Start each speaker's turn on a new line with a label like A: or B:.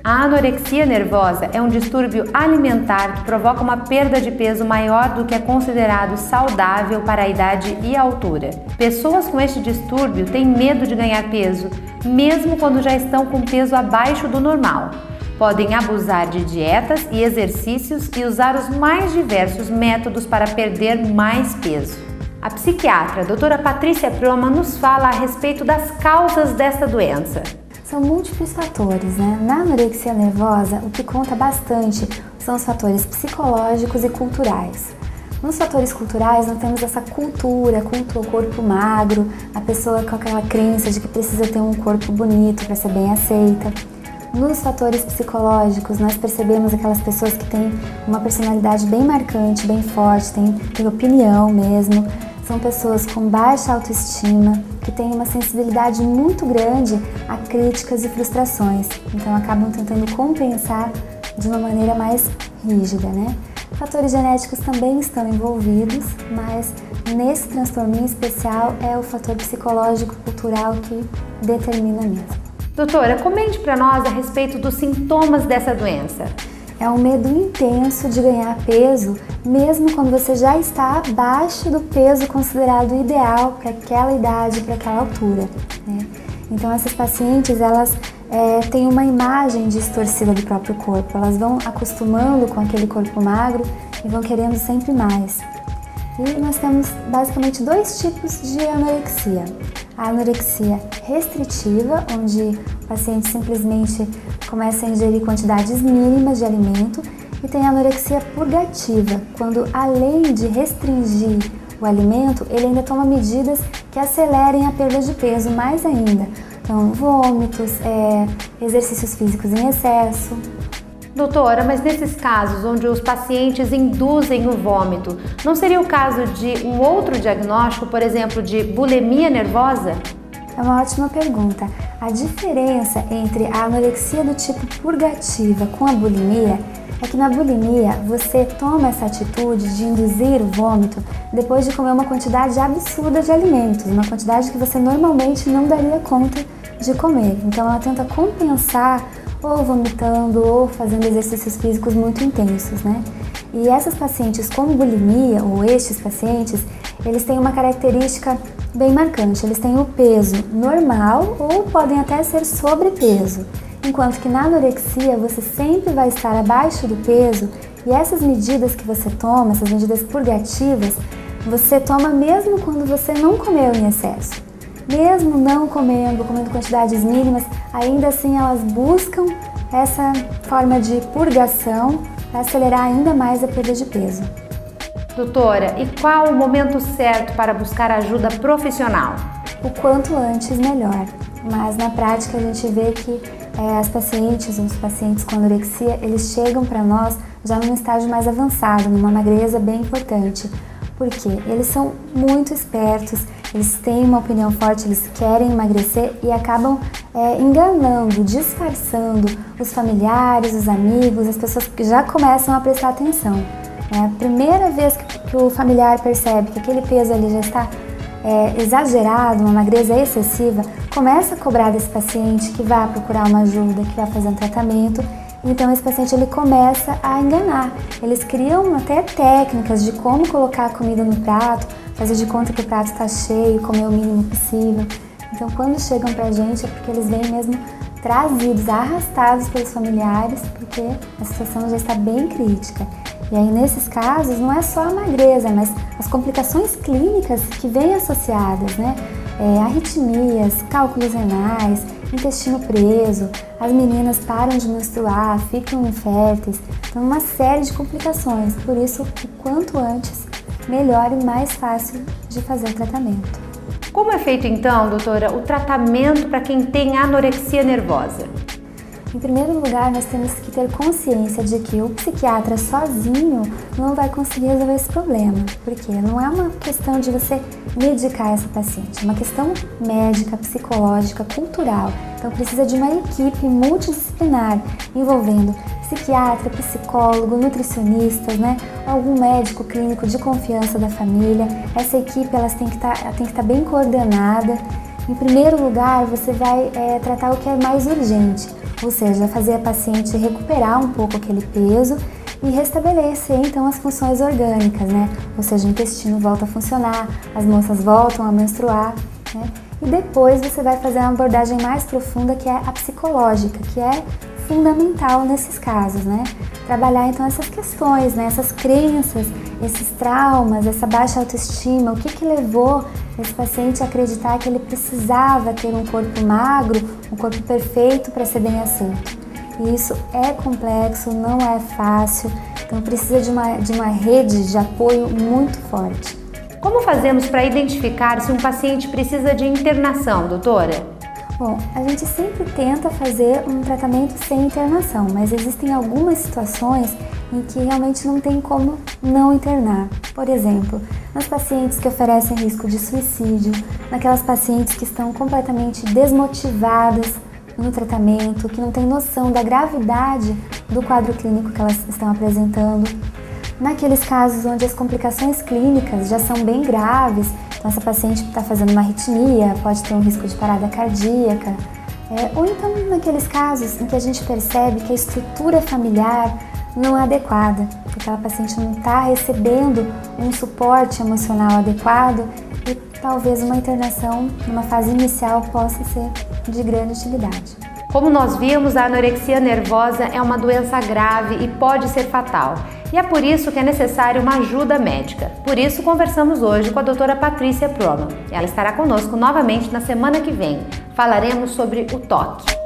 A: A anorexia nervosa é um distúrbio alimentar que provoca uma perda de peso maior do que é considerado saudável para a idade e a altura. Pessoas com este distúrbio têm medo de ganhar peso, mesmo quando já estão com peso abaixo do normal. Podem abusar de dietas e exercícios e usar os mais diversos métodos para perder mais peso. A psiquiatra doutora Patrícia Proma nos fala a respeito das causas desta doença.
B: São múltiplos fatores, né? Na anorexia nervosa, o que conta bastante são os fatores psicológicos e culturais. Nos fatores culturais, nós temos essa cultura com o corpo magro, a pessoa com aquela crença de que precisa ter um corpo bonito para ser bem aceita. Nos fatores psicológicos, nós percebemos aquelas pessoas que têm uma personalidade bem marcante, bem forte, têm opinião mesmo. São pessoas com baixa autoestima, que têm uma sensibilidade muito grande a críticas e frustrações. Então acabam tentando compensar de uma maneira mais rígida, né? Fatores genéticos também estão envolvidos, mas nesse transtorno em especial é o fator psicológico cultural que determina mesmo.
A: Doutora, comente para nós a respeito dos sintomas dessa doença.
B: É um medo intenso de ganhar peso, mesmo quando você já está abaixo do peso considerado ideal para aquela idade, para aquela altura, né? Então essas pacientes, elas têm uma imagem distorcida do próprio corpo, elas vão acostumando com aquele corpo magro e vão querendo sempre mais. E nós temos basicamente dois tipos de anorexia. A anorexia restritiva, onde o paciente simplesmente começa a ingerir quantidades mínimas de alimento, e tem a anorexia purgativa, quando além de restringir o alimento, ele ainda toma medidas que acelerem a perda de peso mais ainda. Então, vômitos, exercícios físicos em excesso.
A: Doutora, mas nesses casos onde os pacientes induzem o vômito, não seria o caso de um outro diagnóstico, por exemplo, de bulimia nervosa?
B: É uma ótima pergunta. A diferença entre a anorexia do tipo purgativa com a bulimia é que na bulimia você toma essa atitude de induzir o vômito depois de comer uma quantidade absurda de alimentos, uma quantidade que você normalmente não daria conta de comer. Então ela tenta compensar ou vomitando ou fazendo exercícios físicos muito intensos, né? E essas pacientes com bulimia, ou estes pacientes, eles têm uma característica bem marcante. Eles têm o peso normal ou podem até ser sobrepeso, enquanto que na anorexia você sempre vai estar abaixo do peso e essas medidas que você toma, essas medidas purgativas, você toma mesmo quando você não comeu em excesso. Mesmo não comendo quantidades mínimas, ainda assim elas buscam essa forma de purgação para acelerar ainda mais a perda de peso.
A: Doutora, e qual o momento certo para buscar ajuda profissional?
B: O quanto antes, melhor. Mas na prática a gente vê que os pacientes com anorexia, eles chegam para nós já num estágio mais avançado, numa magreza bem importante. Porque eles são muito espertos, eles têm uma opinião forte, eles querem emagrecer e acabam enganando, disfarçando os familiares, os amigos, as pessoas que já começam a prestar atenção. A primeira vez que o familiar percebe que aquele peso ali já está exagerado, uma magreza excessiva, começa a cobrar desse paciente que vá procurar uma ajuda, que vá fazer um tratamento. Então esse paciente ele começa a enganar. Eles criam até técnicas de como colocar a comida no prato, fazer de conta que o prato está cheio, comer o mínimo possível. Então quando chegam pra gente é porque eles vêm mesmo trazidos, arrastados pelos familiares, porque a situação já está bem crítica. E aí nesses casos não é só a magreza, mas as complicações clínicas que vêm associadas, né? Arritmias, cálculos renais, intestino preso, as meninas param de menstruar, ficam inférteis, então uma série de complicações, por isso o quanto antes, melhor e mais fácil de fazer o tratamento.
A: Como é feito então, doutora, o tratamento para quem tem anorexia nervosa?
B: Em primeiro lugar, nós temos que ter consciência de que o psiquiatra sozinho não vai conseguir resolver esse problema, porque não é uma questão de você medicar essa paciente, é uma questão médica, psicológica, cultural. Então precisa de uma equipe multidisciplinar envolvendo psiquiatra, psicólogo, nutricionistas, né? Algum médico clínico de confiança da família. Essa equipe elas tem que estar bem coordenada. Em primeiro lugar, você vai tratar o que é mais urgente. ou seja, fazer a paciente recuperar um pouco aquele peso e restabelecer então as funções orgânicas, né? Ou seja, o intestino volta a funcionar, as moças voltam a menstruar, né? E depois você vai fazer uma abordagem mais profunda, que é a psicológica, que é fundamental nesses casos, né? Trabalhar então essas questões, né? Essas crenças, esses traumas, essa baixa autoestima, o que levou esse paciente a acreditar que ele precisava ter um corpo magro, um corpo perfeito para ser bem aceito. E isso é complexo, não é fácil, então precisa de uma rede de apoio muito forte.
A: Como fazemos para identificar se um paciente precisa de internação, doutora?
B: Bom, a gente sempre tenta fazer um tratamento sem internação, mas existem algumas situações em que realmente não tem como não internar. Por exemplo, nas pacientes que oferecem risco de suicídio, naquelas pacientes que estão completamente desmotivadas no tratamento, que não têm noção da gravidade do quadro clínico que elas estão apresentando. Naqueles casos onde as complicações clínicas já são bem graves, então essa paciente está fazendo uma arritmia, pode ter um risco de parada cardíaca, ou então naqueles casos em que a gente percebe que a estrutura familiar não é adequada, que aquela paciente não está recebendo um suporte emocional adequado e talvez uma internação numa fase inicial possa ser de grande utilidade.
A: Como nós vimos, a anorexia nervosa é uma doença grave e pode ser fatal. E é por isso que é necessário uma ajuda médica. Por isso, conversamos hoje com a doutora Patrícia Proman. Ela estará conosco novamente na semana que vem. Falaremos sobre o toque.